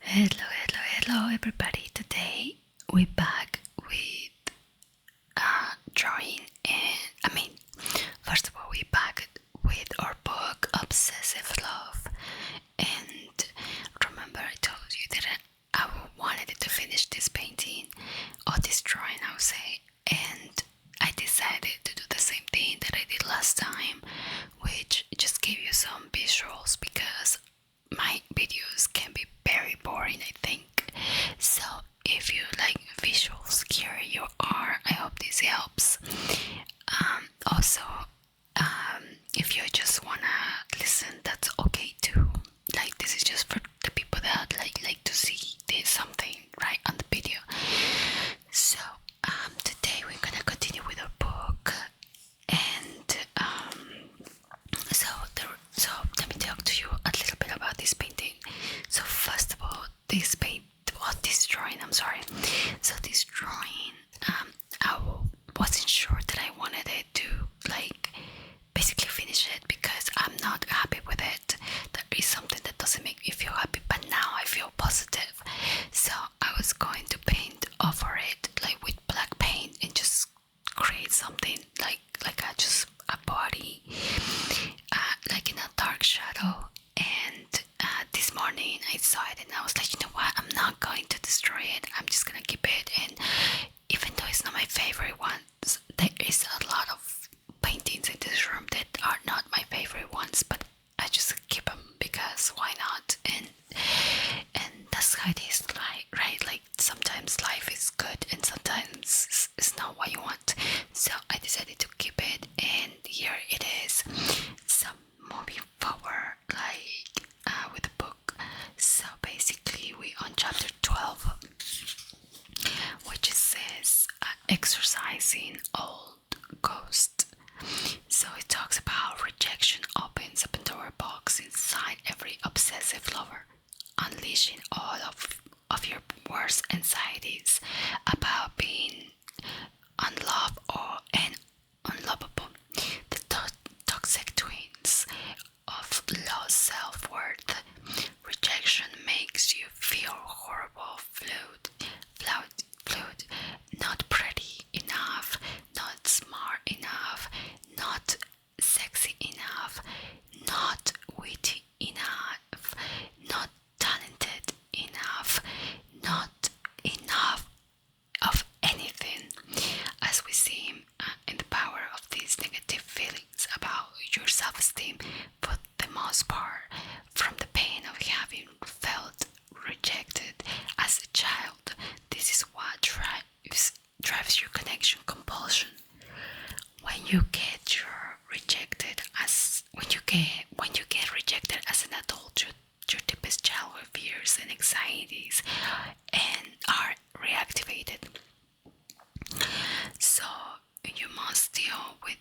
Hello, everybody. Today we're back with drawing, and first of all, we're back with our book Obsessive Love. And remember, I told you that I wanted to finish this painting or this drawing, I would say, and I decided to do the same thing that I did last time, which just gave you some visuals because my videos can be very boring, I think. So if you like visuals, here you are. I hope this helps. Also, if you just wanna listen, that's okay too. Like, this is just for the people that like to see there's something right on the video. So today we're gonna continue with our book, and so let me talk to you a little bit about this painting. So first of all, this drawing. I'm sorry. So this drawing, I wasn't sure that I wanted it to like basically finish it because I'm not happy with it. There is something that doesn't make me feel happy, but now I feel positive. So I was going to paint over it like with black paint and just create something like a body, like in a dark shadow. And this morning I saw it and I was like, you know what? I'm not going to destroy it. I'm just gonna keep it. And even though it's not my favorite ones, there is a lot of paintings in this room that are not my favorite ones, but I just keep them because why not? And that's how it is, like, right? Like sometimes life is good and sometimes it's not what you want. So I decided to keep it, and here it is. So moving forward, like with the book. So basically, we on chapter 12, which says exercising old ghosts. So it talks about rejection opens a Pandora box inside every obsessive lover, unleashing all of your worst anxieties about being unloved or and unlovable. The toxic twins of low self-worth. Rejection makes you feel horrible, fluid, not pretty enough, not smart enough, not sexy enough, not witty enough, not talented enough, not enough of anything. As we see in the power of these negative feelings about your self-esteem, for the most part, from the pain of having felt rejected as a child. This is what drives your connection compulsion. When you get rejected as an adult, your deepest childhood fears and anxieties and are reactivated. So you must deal with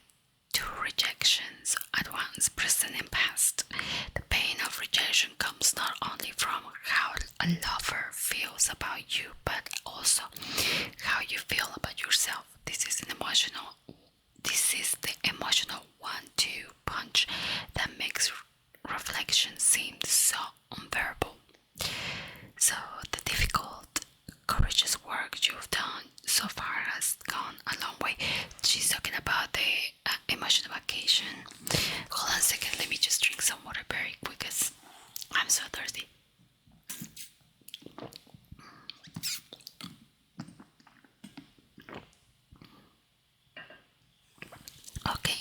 two rejections at once, present and past. The pain of rejection comes not only from how a lover feels about you, but also how you feel about yourself. This is the emotional one-two punch that makes reflection seem so unbearable. So the difficult, courageous work you've done so far has gone a long way. She's talking about the emotional vacation. Hold on a second, let me just drink some water very quick because I'm so thirsty. Okay.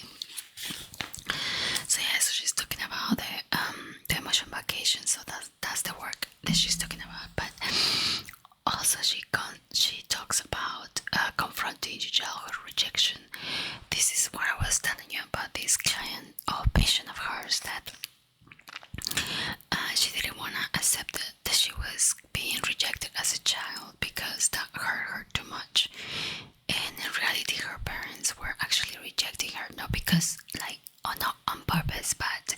So she's talking about the emotion vacation. So that's the work that she's talking about. But also she talks about confronting childhood rejection. This is what I was telling you about this client or patient of hers that she didn't want to accept that she was being rejected as a child because that hurt her too much. And in reality, her parents were actually rejecting her, not because not on purpose, but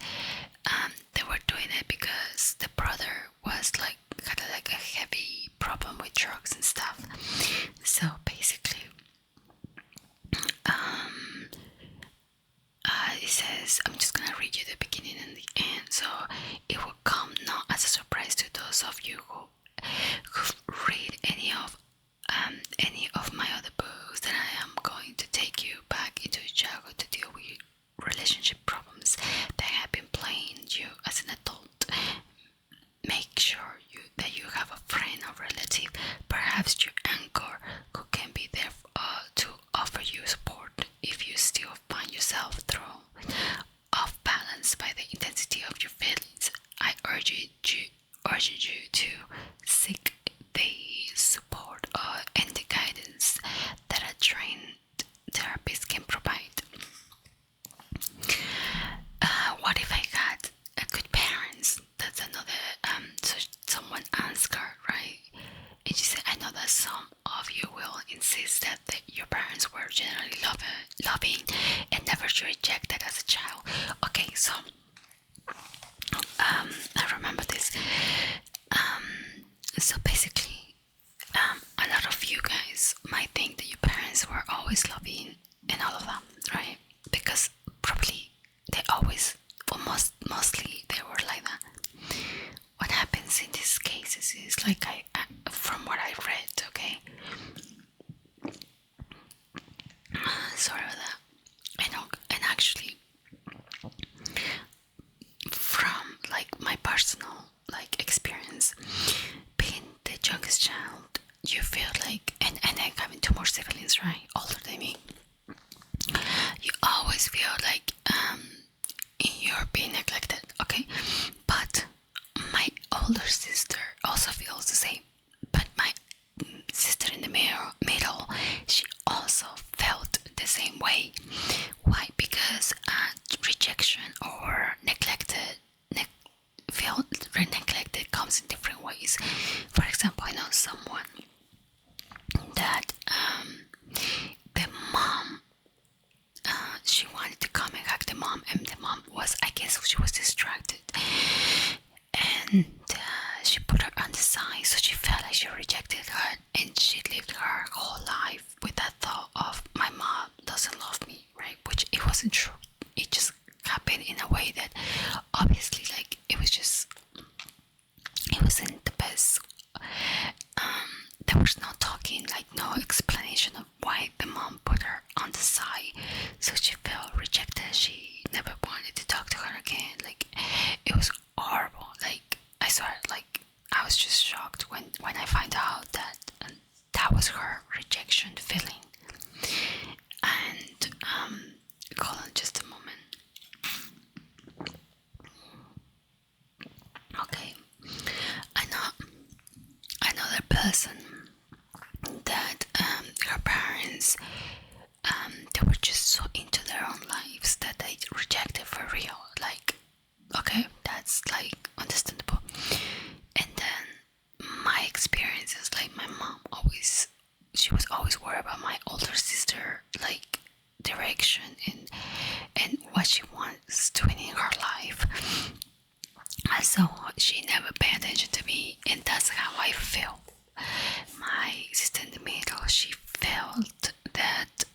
they were doing it because the brother was had a heavy problem with drugs and stuff. So basically, it says, I'm just gonna read you the beginning and the end. So it will come not as a surprise to those of you who read any of my other books, then I am going to take you back into your childhood to deal with relationship problems that have been plaguing you as an adult. Make sure that you have a friend or relative, perhaps your anchor, who can be there to offer you support if you still find yourself thrown off balance by the intensity of your feelings. I urge you to seek the support and the guidance that a trained therapist can provide. What if I had a good parents? That's another. So someone asked her, right? And she said, I know that some of you will insist that your parents were generally loving and never rejected as a child. Okay, so I remember this. So basically, a lot of you guys might think that your parents were always loving and all of that, right? Because probably they always, or mostly they were like that. What happens in these cases is like from what I read, okay? Sorry about that. And actually, from like my personal like experience, being the youngest child, you feel like, and then having two more siblings, right, older than me, you always feel like you're being neglected, okay? But my older sister also feels the same. But my sister in the middle, she also felt the same way. Why? Because rejection or feel neglected comes in different ways. For example, I know someone that the mom, she wanted to come and hug the mom, and the mom was, I guess she was distracted, and she put her on the side, so she felt like she rejected her, and she lived her whole life with that thought of, my mom doesn't love me, right? Which it wasn't true. It just happened in a way that obviously, like, it wasn't the best. There was no talking, like no explanation of why the mom put her on the side, so she felt rejected. She never wanted to talk to her again. Like, it was horrible. Like, I saw it, like, I was just shocked when I found out that that was her rejection feeling. And hold on just a moment. Okay, I know another person that her parents, they were just so into their own lives that they rejected for real. Like, okay, that's like understandable. And then my experience is like, my mom she was always worried about my older sister, like direction and what she wants doing in her life. So she never paid attention to me, and that's how I feel. My sister in the middle, she felt that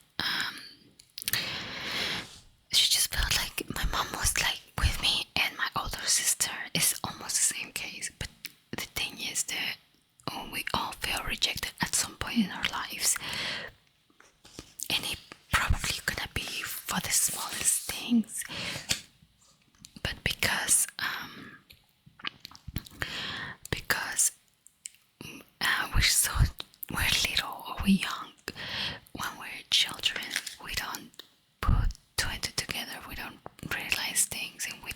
she just felt like my mom was like with me, and my older sister is almost the same case. But the thing is that we all feel rejected at some point in our lives, and it probably gonna be for the smallest things. But because we're little or we're young, when we're children, we don't put two and two together. We don't realize things, and we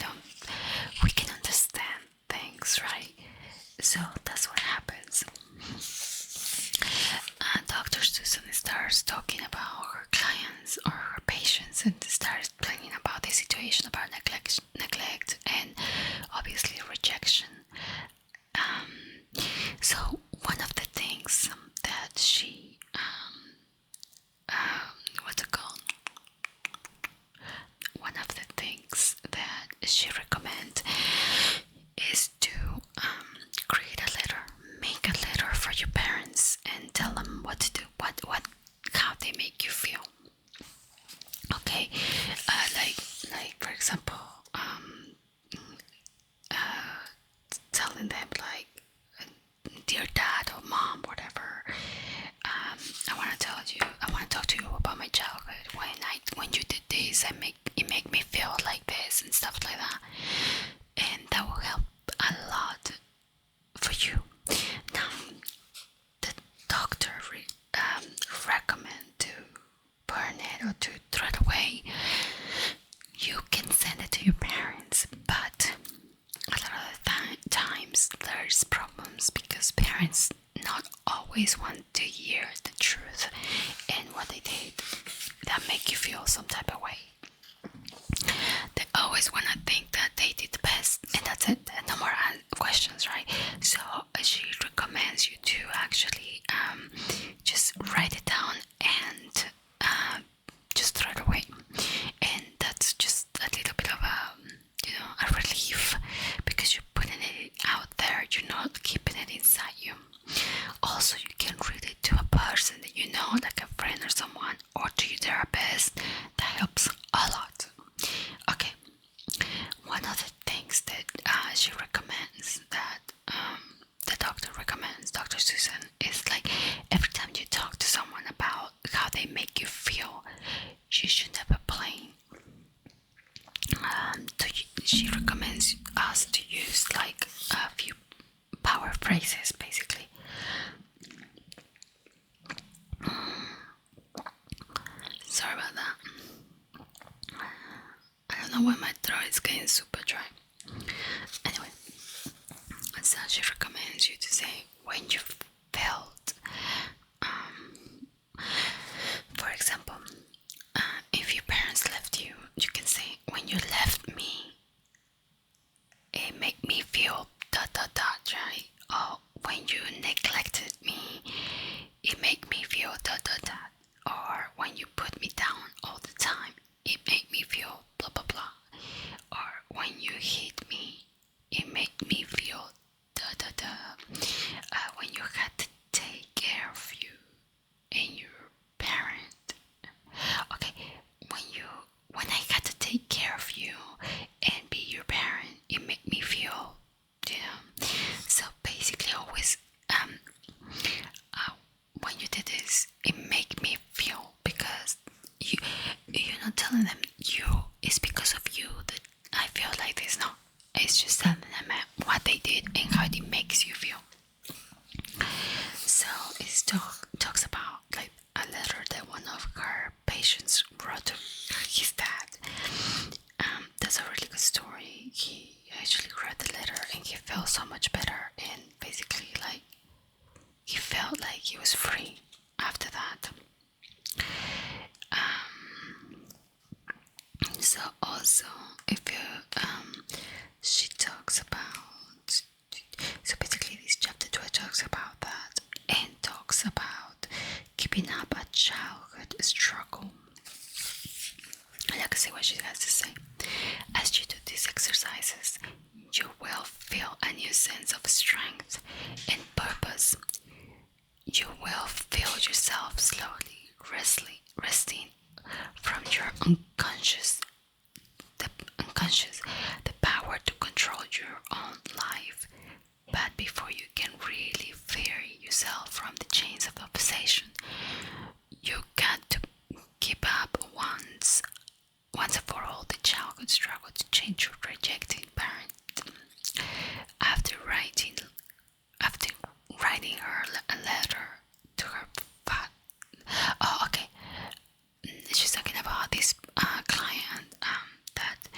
can understand things, right? So that's what happens. Dr. Susan starts talking about her clients or her patients, and starts explaining about the situation about neglect and obviously rejection. So one of the things that she what's it called? One of the things that she recommends is to create a letter, make a letter for your parents, and tell them what to do, how they make you feel. Okay, like for example, telling them like, dear always want to hear the truth and what they did that make you feel some type of way. They always want to think that they did the best, and that's it. No more questions, right? So she recommends you to actually just write it down and just throw it away. And that's just a little bit of a relief, because you're putting it out there. You're not keeping it inside you. Also, you can read it to a person that you know, like a friend or someone, or to your therapist. That helps a lot. Okay, one of the things that she recommends, that the doctor recommends, Dr. Susan, is like every time you talk to someone about how they make you feel, you should never blame. She recommends us to use like a few power phrases, basically. Sorry about that. I don't know why my throat is getting super dry. Anyway, so she recommends you to say when you felt, for example, if your parents left you, you can say, when you left me, it made me feel dot dot dot, right? Or when you neglected me, it made me feel dot dot dot. Or when you put me down all the time, it made me feel blah blah blah. Or when you hit me, it made me feel da da da. When you had to take care of you and your parent. Okay, when I had to take care of you and be your parent, it made me feel, So basically, always, when you did this, it made me feel, because you're not telling them it's because of you that I feel like this. No, it's just telling them what they did and how it makes you feel. So it talks about like a letter that one of her patients wrote to his dad. That's a really good story. He actually read the letter and he felt so much better, and basically like he felt like he was free after that. So also, if you she talks about, so basically this chapter 2 talks about that, and talks about keeping up a childhood struggle. Like I see what she has to say. As you do these exercises, you will feel a new sense of strength and purpose. You will feel yourself slowly resting from your unconscious, the power to control your own life. But before you can really free yourself from the chains of obsession, you got to keep up once and for all the childhood struggle to change your rejecting parent. After writing her a letter to her father. Oh, okay. She's talking about this client that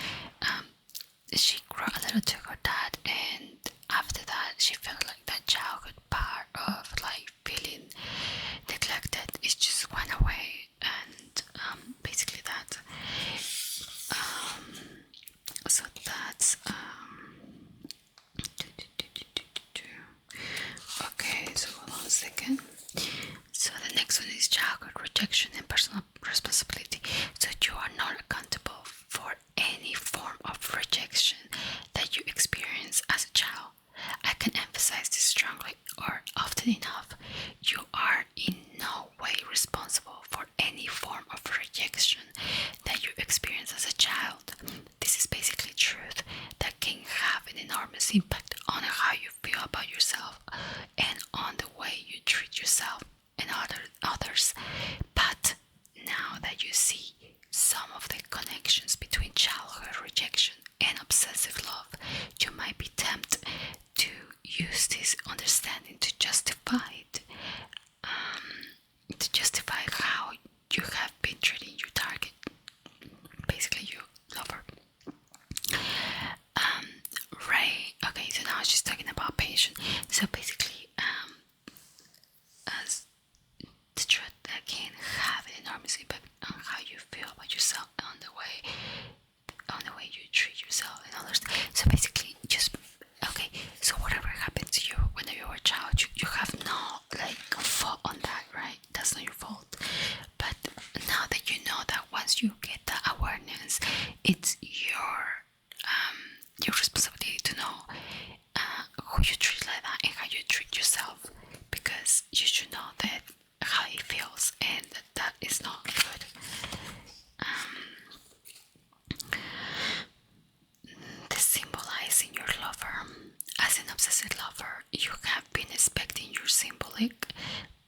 she wrote a letter to her dad, and after that she felt like that childhood part of like feeling neglected, it just went away, and basically that. So that's okay, so hold on a second. So the next one is childhood rejection and personal responsibility. So you are not accountable for any form of rejection that you experience as a child. I can emphasize this strongly or often enough. You are in no way responsible for any form of rejection that you experience as a child. This is basically truth that can have an enormous impact on how you feel about yourself and on the way you treat yourself and others. But now that you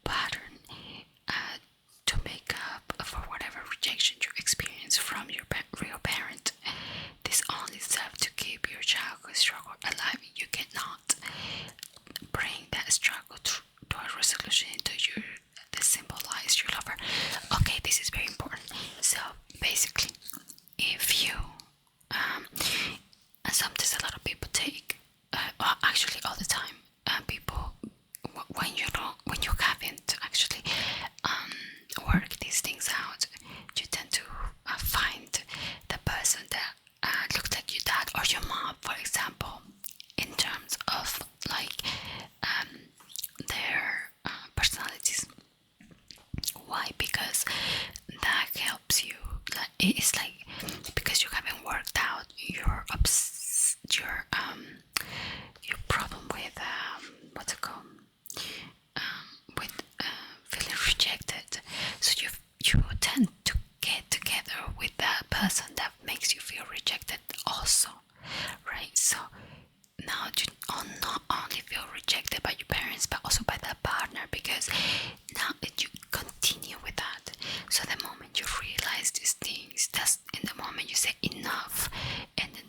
pattern to make up for whatever rejection you experience from your real parent. This only serves to keep your childhood struggle alive. You cannot bring that struggle to a resolution until you symbolize your lover. Okay, this is very important. So basically, if you and sometimes a lot of people take actually all the time, people, when you haven't actually work these things out, you tend to find the person that looks like your dad or your mom, for example, in terms of like their personalities. Why? Because that helps you. Like, it's like because you haven't worked out your problem with what's it called, with feeling rejected. So you tend to get together with that person that makes you feel rejected also, right? So now you not only feel rejected by your parents but also by that partner, because now that you continue with that, so the moment you realize these things, that's in the moment you say enough, and then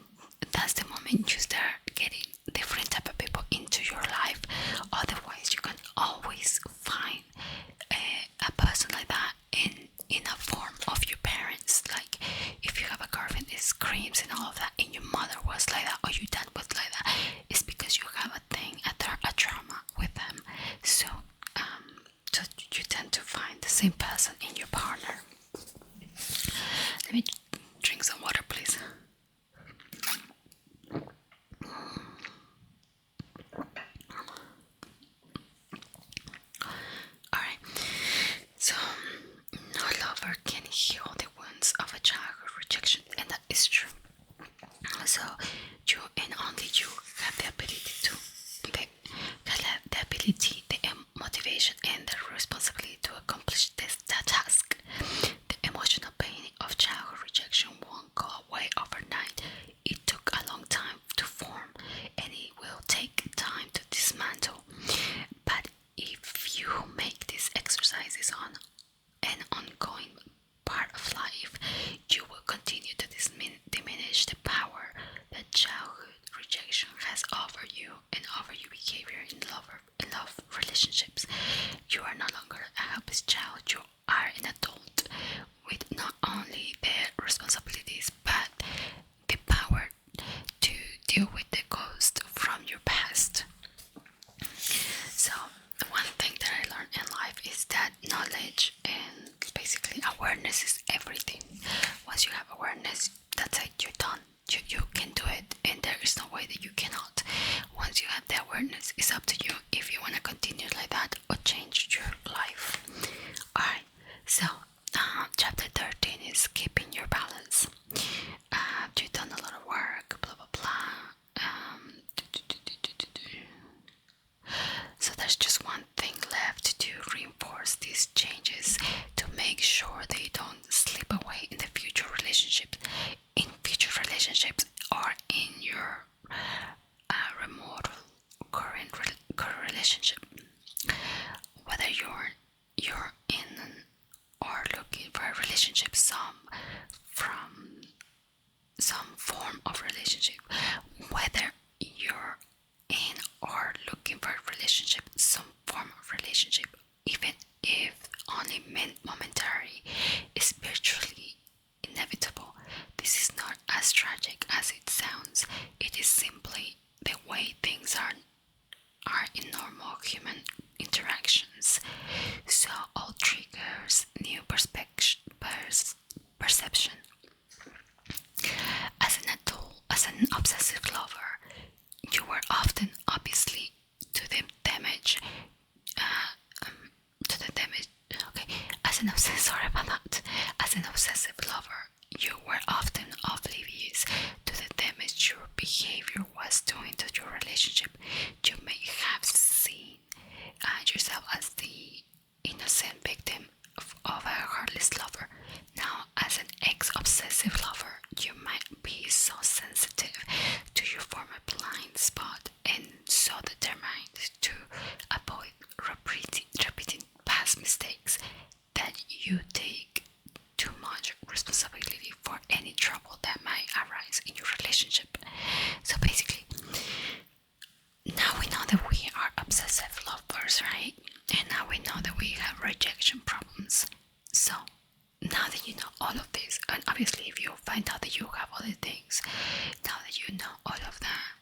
that's the moment you start getting different type of people into your life. Otherwise you can always find a person like that in a form of your parents. Like if you have a girlfriend that screams and all of that, and your mother was like that or your dad was like that, it's because you have a thing, a trauma with them. So so you tend to find the same person in your partner. Let me drink some water, please. Alright, so no lover can heal the wounds of a childhood rejection, and that is true. So you and only you have the ability to the ability, the motivation, and the responsibility to accomplish that task. The emotional pain of childhood rejection won't go away overnight. It took a long time to form, and it will take time to dismantle. But if you make these exercises on an ongoing part of life, you will continue to diminish the power that childhood rejection has over you and over your behavior in love relationships. You are no longer a helpless child. You are an adult with not only the responsibilities but the power to deal with the ghost from your past. So one thing that I learned in life is that knowledge and basically awareness is everything. Once you have awareness, that's it, you're done. You can do it, and there is no way that you cannot. Once you have the awareness, it's up to you if you want to continue like that or change your life. Alright, so chapter 13 is keeping your balance. You've done a lot of work, blah blah blah. So there's just one thing left to reinforce these changes to make sure they don't slip away in the future relationships, or in your remote current relationship. Whether you're in or looking for a relationship, some form of relationship, whether you're in or looking for a relationship, some form of relationship, even if only momentary, is virtually inevitable. This is not as tragic as it sounds. It is simply the way things are in normal human interactions. So all triggers new perception. As an adult, as an obsessive lover, you were often obviously to the damage. Okay, sorry about that. As an obsessive lover, you were often oblivious to the damage your behavior was doing to your relationship. You may have seen yourself as the innocent victim of a heartless lover. Now, as an ex-obsessive lover, you might be so sensitive to your former blind spot and so determined to avoid repeating obviously, if you find out that you have other things, now that you know all of that,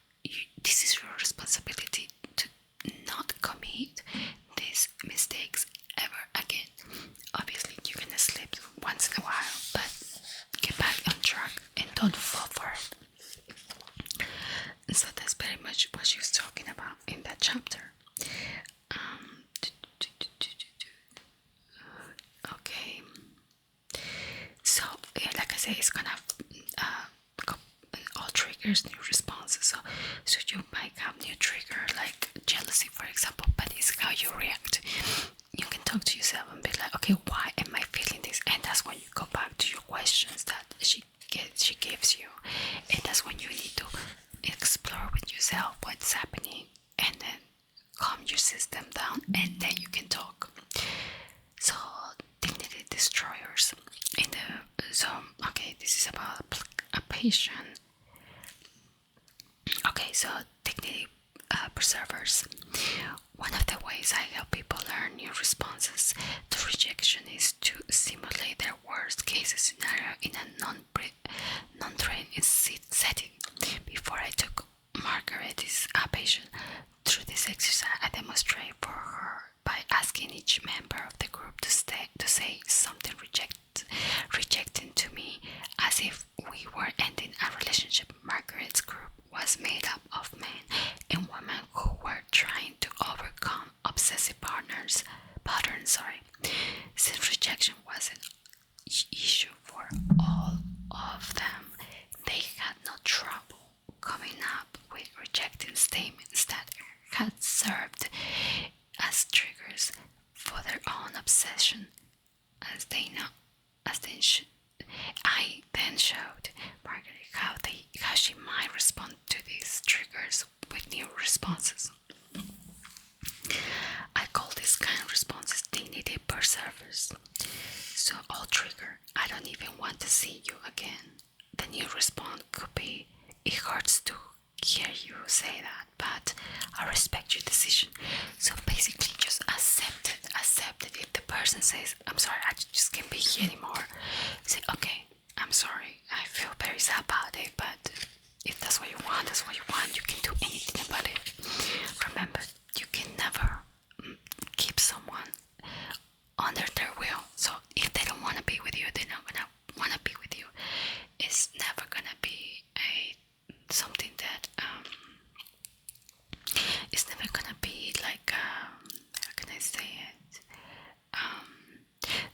this is your responsibility to not commit these mistakes ever again. Obviously, you're gonna slip once in a while, but get back on track and don't fall for it. And so that's very much what she was talking about in that chapter. Okay, so like I say, it's gonna all triggers new responses. So you might have new trigger like jealousy, for example, but it's how you react. You can talk to yourself and be like, okay, why am I feeling this? And that's when you go back to your questions that she gives you, and that's when you need to explore with yourself what's happening, and then calm your system down, and then you can talk. So dignity destroyers in the okay, this is about a patient. Okay, so dignity preservers. One of the ways I help people learn new responses to rejection is to simulate their worst case scenario in a non-trained setting. Before I took Margaret, this patient, through this exercise, I demonstrate for her by asking each member of the group to say something rejecting to me, as if we were ending a relationship. Margaret's group was made up of men and women who were trying to overcome obsessive patterns. Since rejection was an issue for all of them, they had no trouble coming up with rejecting statements that had served as triggers for their own obsession, as they should. I then showed Margaret how she might respond to these triggers with new responses. I call this kind of responses dignity preservers. So all trigger, I don't even want to see you again. The new response could be, it hurts to hear you say that, but I respect your decision. So basically just accept it. If the person says, I'm sorry, I just can't be here anymore, say, okay, I'm sorry, I feel very sad about it, but if that's what you want, that's what you want. You can do anything about it. Remember, you can never keep someone under their will. So if they don't want to be with you, they're not gonna want to be with you. It's never gonna be something that it's never gonna be like how can I say it?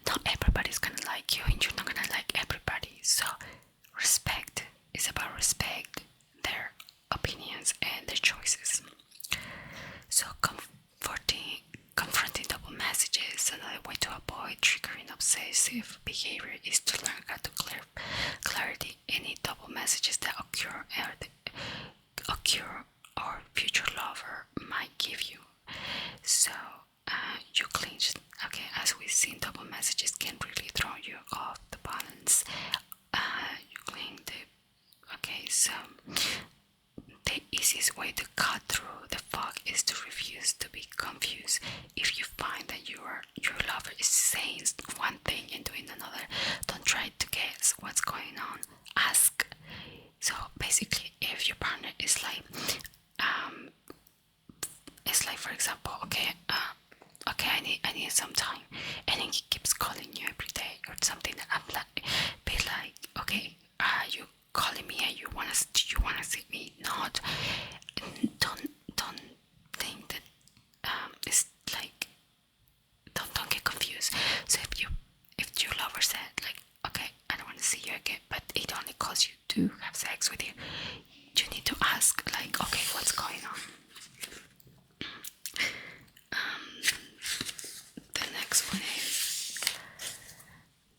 Not everybody's gonna like you, and you're not gonna like everybody. So respect is about respect their opinions and their choices. So confronting double messages. Another way to avoid triggering obsessive behavior is to learn how to clarity any double messages that occur or future lover might give you. So you clinch. Okay, as we've seen, double messages can really throw you off the balance. You cling the. Okay, so the easiest way to cut through the fog is to refuse to be confused. If you find that your lover is saying one thing and doing another, don't try to guess what's going on. Ask. So basically, if your partner is like, it's like, for example, okay, I need some time, and then he keeps calling you every day or something, that I'm like, be like, okay, you calling me and you wanna see me? Not, don't think that it's like, don't get confused. So if your lover said like, okay, I don't want to see you again, but it only calls you to have sex with you, you need to ask like, okay, what's going on? The next one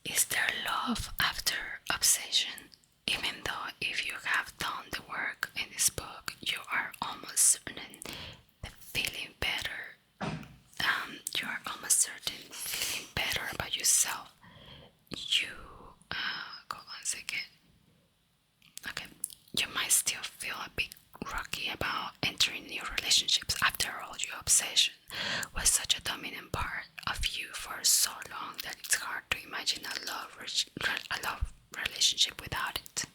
is there love after obsession? Even though if you have done the work in this book, you are almost certain that feeling better. You are almost certain feeling better about yourself. You go one second. Okay, you might still feel a bit rocky about entering new relationships. After all, your obsession was such a dominant part of you for so long that it's hard to imagine a love relationship without it.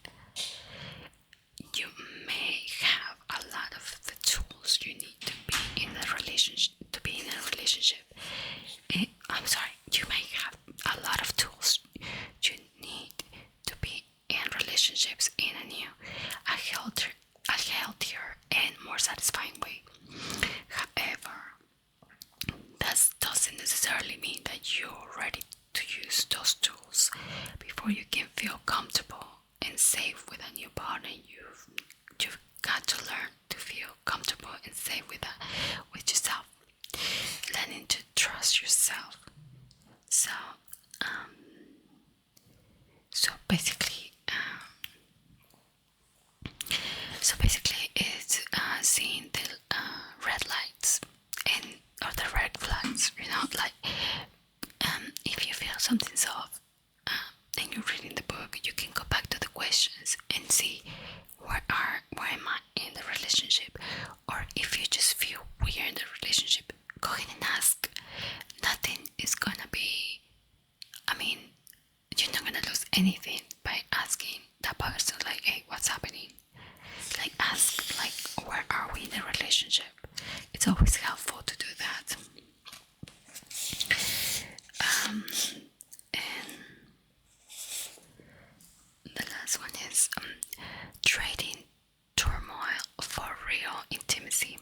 You may have a lot of the tools you need to be in a relationship. I'm sorry. You may have a lot of tools you need to be in relationships in a healthier and more satisfying way. However, that doesn't necessarily mean that you're ready to use those tools before you can feel comfortable and safe with a new partner. You've got to learn to feel comfortable and safe with yourself, learning to trust yourself. So, um, so basically, it's seeing the red lights and or the red flags. Like if you feel something's off, and you're reading the book, you can go back to the questions and see where am I in the relationship, or if you just feel weird in the relationship, go ahead and ask. Nothing is gonna be. I mean, you're not gonna lose anything by asking that person, like, hey, what's happening? Like, ask, like, where are we in the relationship? It's always helpful to do that. And the last one is trading turmoil for real intimacy.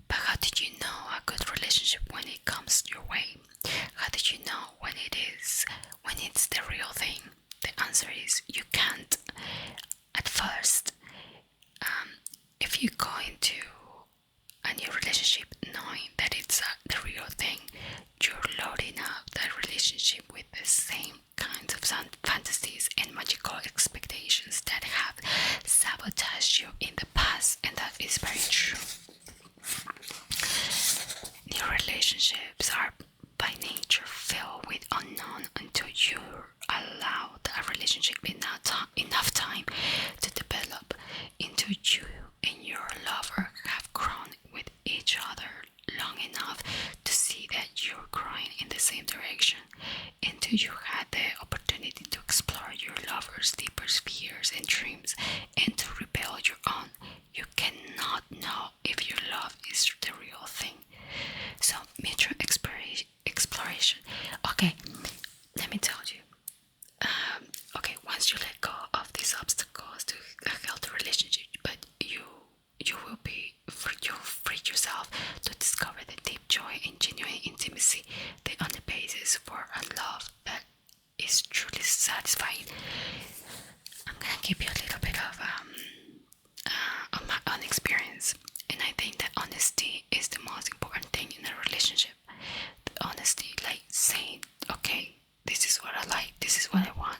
But how did you know a good relationship when it comes your way? How did you know when it's the real thing? The answer is you can't. At first, if you go into a new relationship knowing that it's the real thing, you're loading up that relationship with the same kinds of fantasies and magical expectations that have sabotaged you in the past, and that is very true. New relationships are by nature filled with unknown until you allow a relationship enough time to develop, into you and your lover have grown with each other long enough to see that you're growing in the same direction, until you had the opportunity to explore your lover's deeper fears and dreams and to reveal your own. You cannot know if your love is the real thing. So mutual exploration. Okay, let me tell you. Once you let go of these obstacles to a healthy relationship, but you'll free yourself to discover the deep joy and genuine intimacy, the only basis for a love that is truly satisfying. I'm gonna give you a little bit of my own experience, and I think that honesty is the most important thing in a relationship. The honesty, like saying, okay, this is what I like, this is what I want.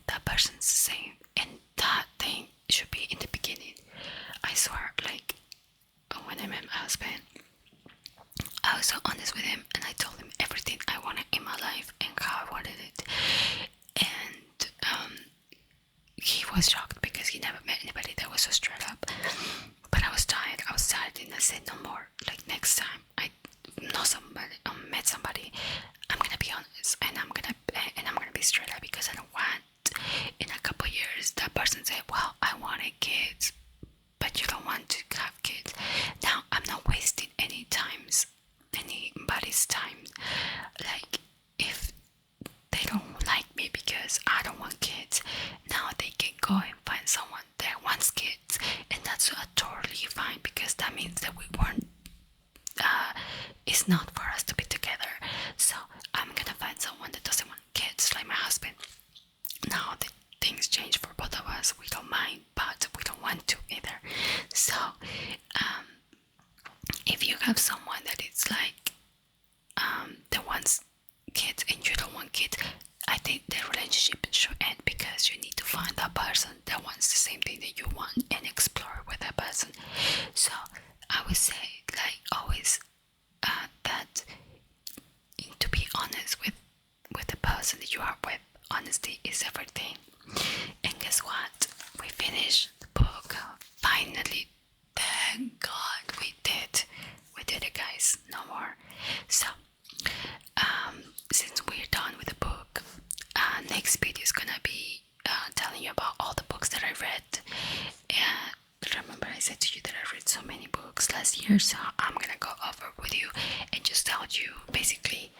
That person's the same, and that thing should be in the beginning. I swear, like when I met my husband, I was so honest with him, and I told him everything I wanted in my life and how I wanted it. And he was shocked because he never met anybody that was so straight up. But I was tired, and I said no more. Like, next time I know somebody, met somebody, I'm gonna be honest, and I'm gonna be straight up, because I don't want in a couple of years that person say, well, I wanted kids, but you don't want to have kids. Now I'm not wasting anybody's time. Like, if they don't like me because I don't want kids, now they can go and find someone that wants kids, and that's totally fine, because that means that we weren't it's not for us to be together. So I'm gonna find someone that doesn't want kids, like my husband. Now the things change for both of us. We don't mind, but we don't want to either. So if you have someone that is like that wants kids and you don't want kids, I think the relationship should end, because you need to find that person that wants the same thing that you want and explore with that person. So I would say, like, always that to be honest with the person that you are with. Honesty is everything. And guess what? We finished the book. Finally. Thank God we did. We did it, guys. No more. So, since we're done with the book, next video is gonna be here, so I'm gonna go over with you and just tell you basically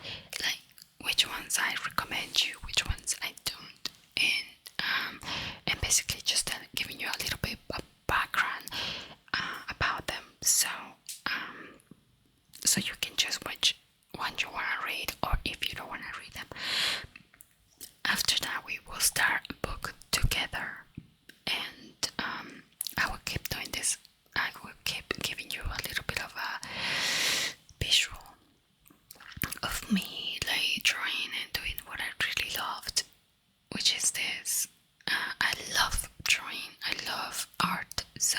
like which ones I recommend you, which ones I don't, and basically just giving you a little bit of background about them, so you can choose which one you want to read, or if you don't want to read them. After that, we will start a book together, and I will keep doing this. I will keep giving you a little bit of a visual of me like drawing and doing what I really loved, which is this. I love drawing, I love art, so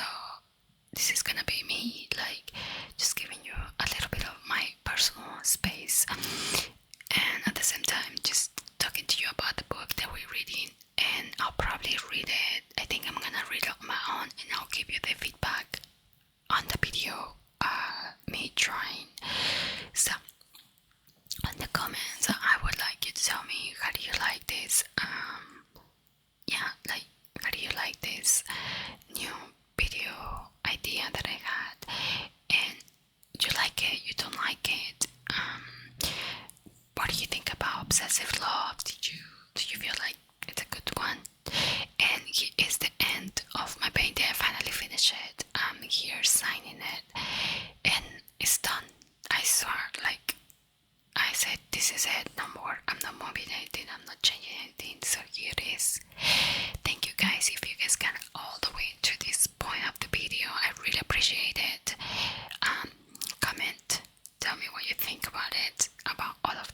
this is gonna be me like just giving you a little bit of my personal space, and at the same time just talking to you about the book that we're reading. And I'll probably read it. I think I'm gonna read it on my own, and I'll give you the feedback on the video, me drawing. So on the comments, I would like you to tell me, how do you like this? Yeah, like, how do you like this new video idea that I had? And you like it, you don't like it? What do you think about Obsessive Love? Do you feel like it's a good one? And here is the end of my painting. I finally finished it. I'm here signing it, and it's done. I swear, like I said, this is it, no more. I'm not moving anything, I'm not changing anything, so here it is. Thank you guys. If you guys got all the way to this point of the video, I really appreciate it. Comment, tell me what you think about it, about all of